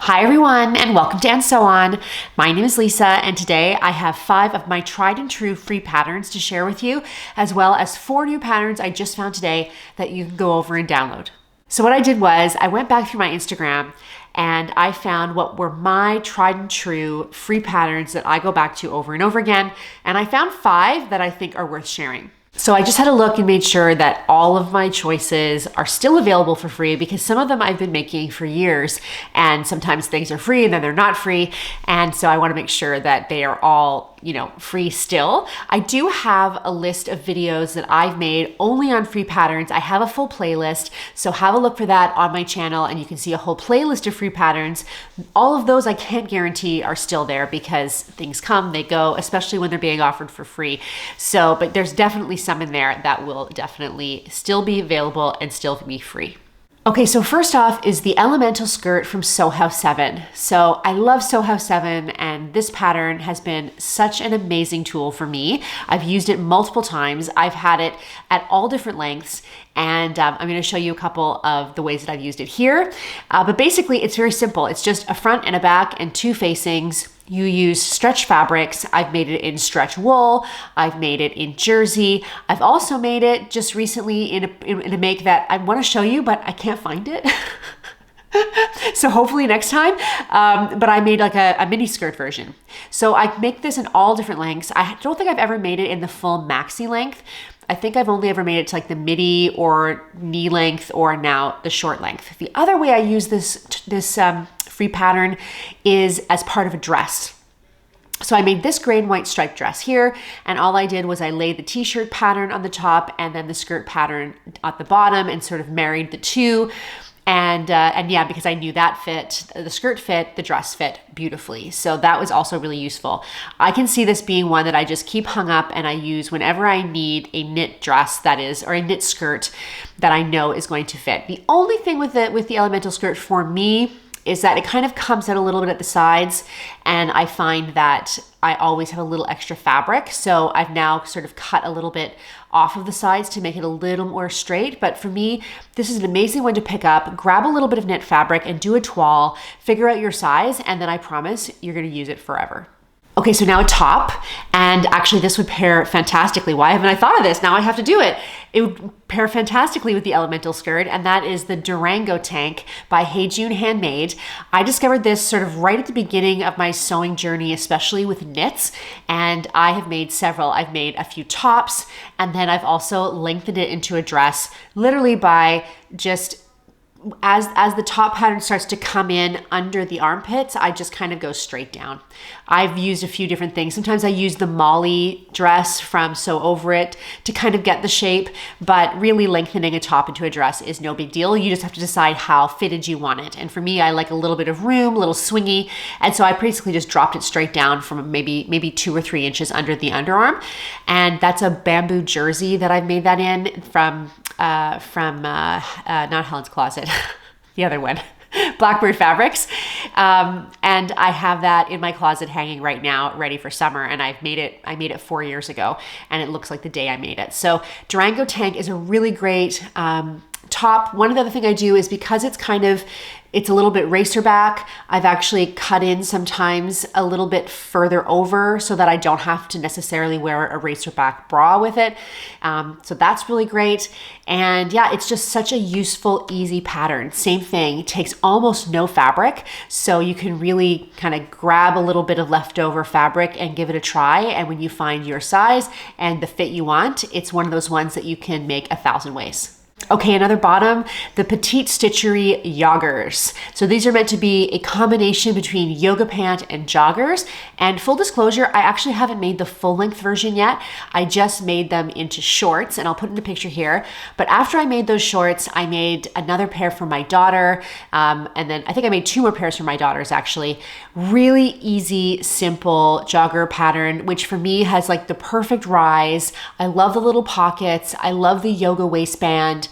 Hi everyone, and welcome to And So On. My name is Lisa, and today I have 5 of my tried and true free patterns to share with you, as well as 4 new patterns I just found today that you can go over and download. So what I did was I went back through my Instagram and I found what were my tried and true free patterns that I go back to over and over again, and I found 5 that I think are worth sharing. So I just had a look and made sure that all of my choices are still available for free, because some of them I've been making for years, and sometimes things are free and then they're not free. And so I want to make sure that they are all, free still. I do have a list of videos that I've made only on free patterns. I have a full playlist, so have a look for that on my channel and you can see a whole playlist of free patterns. All of those I can't guarantee are still there because things come, they go, especially when they're being offered for free. But there's definitely some in there that will definitely still be available and still be free. Okay, so first off is the Elemental skirt from Sew House 7. So I love Sew House 7, and this pattern has been such an amazing tool for me. I've used it multiple times. I've had it at all different lengths, and I'm going to show you a couple of the ways that I've used it here. But basically, it's very simple. It's just a front and a back and 2 facings. You use stretch fabrics. I've made it in stretch wool. I've made it in jersey. I've also made it just recently in a make that I want to show you, but I can't find it. So hopefully next time. But I made like a mini skirt version. So I make this in all different lengths. I don't think I've ever made it in the full maxi length. I think I've only ever made it to like the midi or knee length, or now the short length. The other way I use this free pattern is as part of a dress. So I made this gray and white striped dress here, and all I did was I laid the t-shirt pattern on the top and then the skirt pattern at the bottom and sort of married the two. And yeah, because I knew that fit, the skirt fit, the dress fit beautifully. So that was also really useful. I can see this being one that I just keep hung up and I use whenever I need a knit dress, that is, or a knit skirt that I know is going to fit. The only thing with the Elemental skirt for me is that it kind of comes out a little bit at the sides, and I find that I always have a little extra fabric. So I've now sort of cut a little bit off of the sides to make it a little more straight. But for me, this is an amazing one to pick up, grab a little bit of knit fabric and do a toile, figure out your size, and then I promise you're gonna use it forever. Okay, so now a top, and actually this would pair fantastically. Why haven't I thought of this? Now I have to do it. It would pair fantastically with the Elemental skirt, and that is the Durango tank by Hey June Handmade. I discovered this sort of right at the beginning of my sewing journey, especially with knits, and I have made several. I've made a few tops, and then I've also lengthened it into a dress, literally by just as the top pattern starts to come in under the armpits, I just kind of go straight down. I've used a few different things. Sometimes I use the Molly dress from Sew Over It to kind of get the shape, but really lengthening a top into a dress is no big deal. You just have to decide how fitted you want it. And for me, I like a little bit of room, a little swingy. And so I basically just dropped it straight down from maybe 2 or 3 inches under the underarm. And that's a bamboo jersey that I've made that in from not Helen's Closet, the other one, Blackbird Fabrics. And I have that in my closet hanging right now, ready for summer. And I made it 4 years ago, and it looks like the day I made it. So Durango tank is a really great top. One of the other thing I do is, because it's a little bit racer back, I've actually cut in sometimes a little bit further over so that I don't have to necessarily wear a racer back bra with it. So that's really great. And yeah, it's just such a useful, easy pattern. Same thing, it takes almost no fabric. So you can really kind of grab a little bit of leftover fabric and give it a try. And when you find your size and the fit you want, it's one of those ones that you can make 1,000 ways. Okay, another bottom, the Petite Stitchery Yoggers. So these are meant to be a combination between yoga pant and joggers. And full disclosure, I actually haven't made the full length version yet. I just made them into shorts, and I'll put in a picture here. But after I made those shorts, I made another pair for my daughter. And then I think I made 2 more pairs for my daughters, actually. Really easy, simple jogger pattern, which for me has like the perfect rise. I love the little pockets. I love the yoga waistband.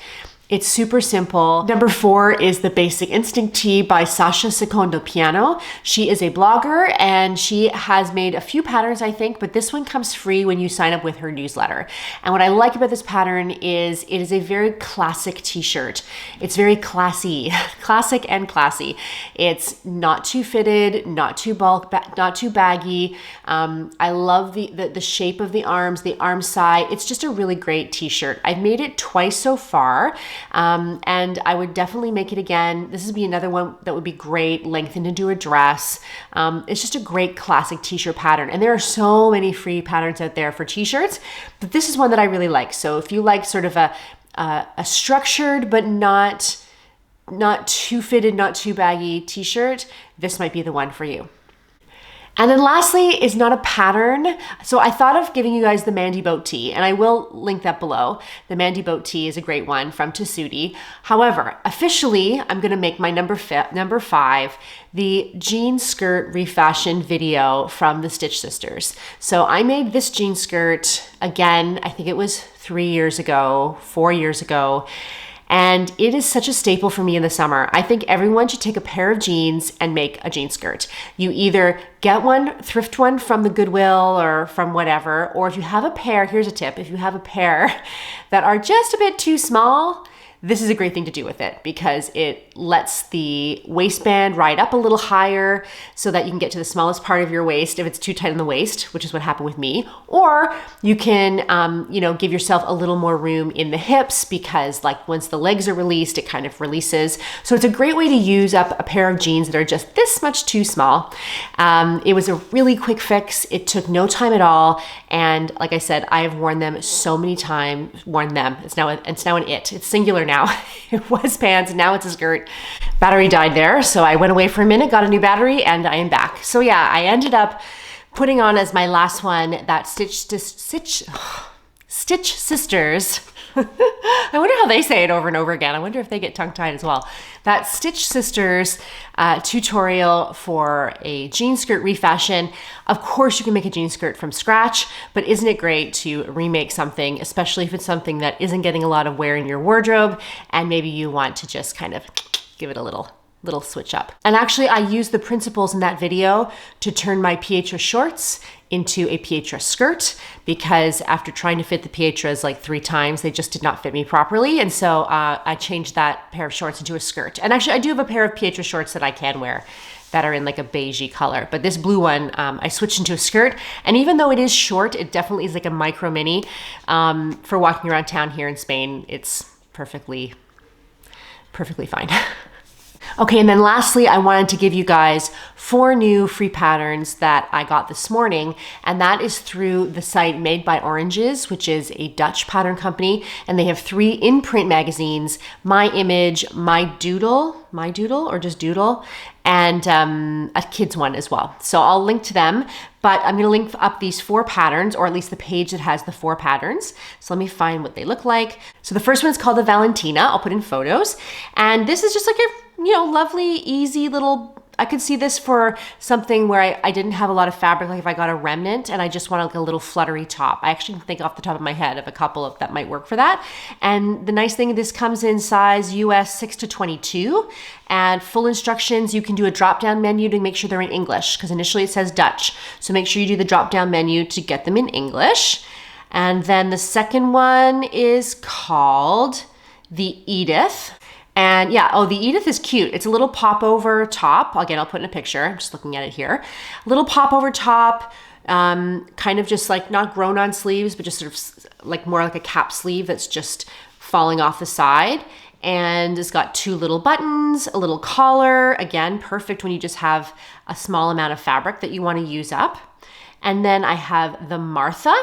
It's super simple. Number 4 is the Basic Instinct Tee by Sasha Secondo Piano. She is a blogger and she has made a few patterns, I think, but this one comes free when you sign up with her newsletter. And what I like about this pattern is it is a very classic t-shirt. It's very classy, classic and classy. It's not too fitted, not too not too baggy. I love the shape of the arms, the arm side. It's just a really great t-shirt. I've made it twice so far. And I would definitely make it again. This would be another one that would be great, lengthened into a dress. It's just a great classic t-shirt pattern. And there are so many free patterns out there for t-shirts, but this is one that I really like. So if you like sort of a structured, but not too fitted, not too baggy t-shirt, this might be the one for you. And then lastly is not a pattern. So I thought of giving you guys the Mandy Boat Tee, and I will link that below. The Mandy Boat Tee is a great one from Tessuti. However, officially, I'm gonna make my number 5, the jean skirt refashion video from the Stitch Sisters. So I made this jean skirt, again, I think it was 3 years ago, 4 years ago. And it is such a staple for me in the summer. I think everyone should take a pair of jeans and make a jean skirt. You either get one, thrift one from the Goodwill or from whatever, or if you have a pair, here's a tip, if you have a pair that are just a bit too small, this is a great thing to do with it because it lets the waistband ride up a little higher so that you can get to the smallest part of your waist if it's too tight on the waist, which is what happened with me. Or you can, give yourself a little more room in the hips because like once the legs are released, it kind of releases. So it's a great way to use up a pair of jeans that are just this much too small. It was a really quick fix. It took no time at all. And like I said, I have worn them so many times, worn them. It's now an it. It's singular now. It was pants, now it's a skirt. Battery died there, so I went away for a minute, got a new battery, and I am back. So yeah, I ended up putting on as my last one that Stitch Sisters. I wonder how they say it over and over again. I wonder if they get tongue-tied as well. That Stitch Sisters tutorial for a jean skirt refashion. Of course, you can make a jean skirt from scratch, but isn't it great to remake something, especially if it's something that isn't getting a lot of wear in your wardrobe, and maybe you want to just kind of give it a little switch up. And actually, I used the principles in that video to turn my Pietra shorts into a Pietra skirt because after trying to fit the Pietras like 3 times, they just did not fit me properly. And so I changed that pair of shorts into a skirt. And actually, I do have a pair of Pietra shorts that I can wear that are in like a beigey color. But this blue one, I switched into a skirt. And even though it is short, it definitely is like a micro mini. For walking around town here in Spain, it's perfectly fine. Okay, and then lastly, I wanted to give you guys 4 new free patterns that I got this morning, and that is through the site Made by Oranges, which is a Dutch pattern company, and they have 3 in-print magazines, My Image, My Doodle, or just Doodle, and a kids one as well. So I'll link to them, but I'm gonna link up these 4 patterns, or at least the page that has the 4 patterns. So let me find what they look like. So the first one is called the Valentina. I'll put in photos, and this is just like a lovely, easy little, I could see this for something where I didn't have a lot of fabric, like if I got a remnant and I just wanted like a little fluttery top. I actually can think off the top of my head of a couple that might work for that. And the nice thing, this comes in size US 6 to 22, and full instructions. You can do a drop-down menu to make sure they're in English, because initially it says Dutch. So make sure you do the drop-down menu to get them in English. And then the second one is called the Edith. And yeah, the Edith is cute. It's a little pop-over top. Again, I'll put in a picture. I'm just looking at it here. A little pop-over top, kind of just like not grown on sleeves, but just sort of like more like a cap sleeve that's just falling off the side. And it's got 2 little buttons, a little collar. Again, perfect when you just have a small amount of fabric that you want to use up. And then I have the Martha.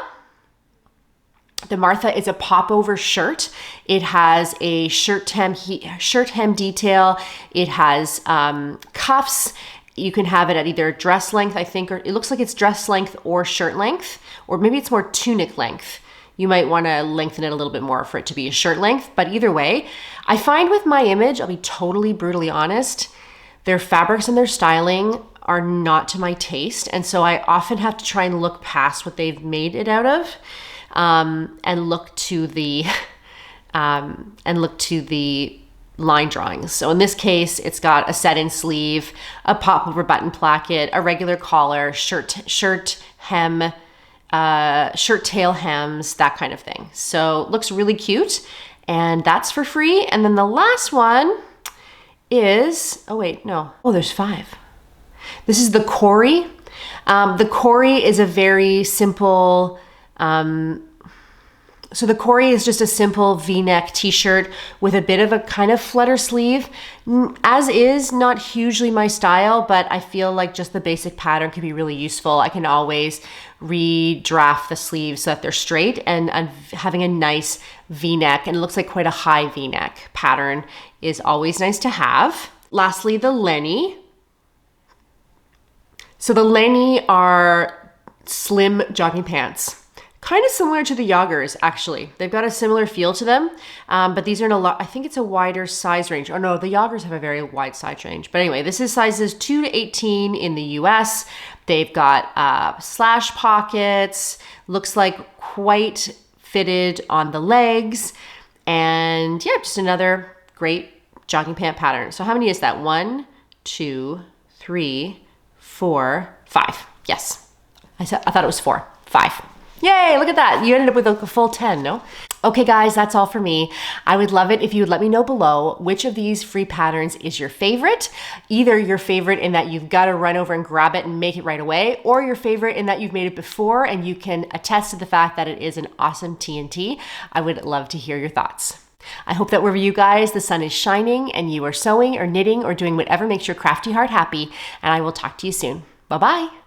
The Martha is a popover shirt. It has a shirt hem detail. It has cuffs. You can have it at either dress length, I think, or it looks like it's dress length or shirt length, or maybe it's more tunic length. You might want to lengthen it a little bit more for it to be a shirt length, but either way, I find with My Image, I'll be totally brutally honest, their fabrics and their styling are not to my taste, and so I often have to try and look past what they've made it out of. And look to the and look to the line drawings. So in this case, it's got a set-in sleeve, a pop-over button placket, a regular collar, shirt hem, shirt tail hems, that kind of thing. So looks really cute, and that's for free. And then the last one is, oh wait, no. Oh, there's 5. This is the Cory. The Cory is a very simple, so the Cory is just a simple V-neck t-shirt with a bit of a kind of flutter sleeve. As is, not hugely my style, but I feel like just the basic pattern could be really useful. I can always redraft the sleeves so that they're straight, and having a nice V-neck, and it looks like quite a high V-neck pattern, is always nice to have. Lastly, the Lenny. So the Lenny are slim jogging pants. Kind of similar to the Yoggers, actually. They've got a similar feel to them, but these are in a lot, I think it's a wider size range. Oh no, the Yoggers have a very wide size range. But anyway, this is sizes 2 to 18 in the US. They've got slash pockets, looks like quite fitted on the legs. And yeah, just another great jogging pant pattern. So how many is that? 1, 2, 3, 4, 5. Yes, I thought it was 4, 5. Yay, look at that. You ended up with a full 10, no? Okay guys, that's all for me. I would love it if you would let me know below which of these free patterns is your favorite. Either your favorite in that you've got to run over and grab it and make it right away, or your favorite in that you've made it before and you can attest to the fact that it is an awesome TNT. I would love to hear your thoughts. I hope that wherever you guys, the sun is shining and you are sewing or knitting or doing whatever makes your crafty heart happy, and I will talk to you soon. Bye-bye.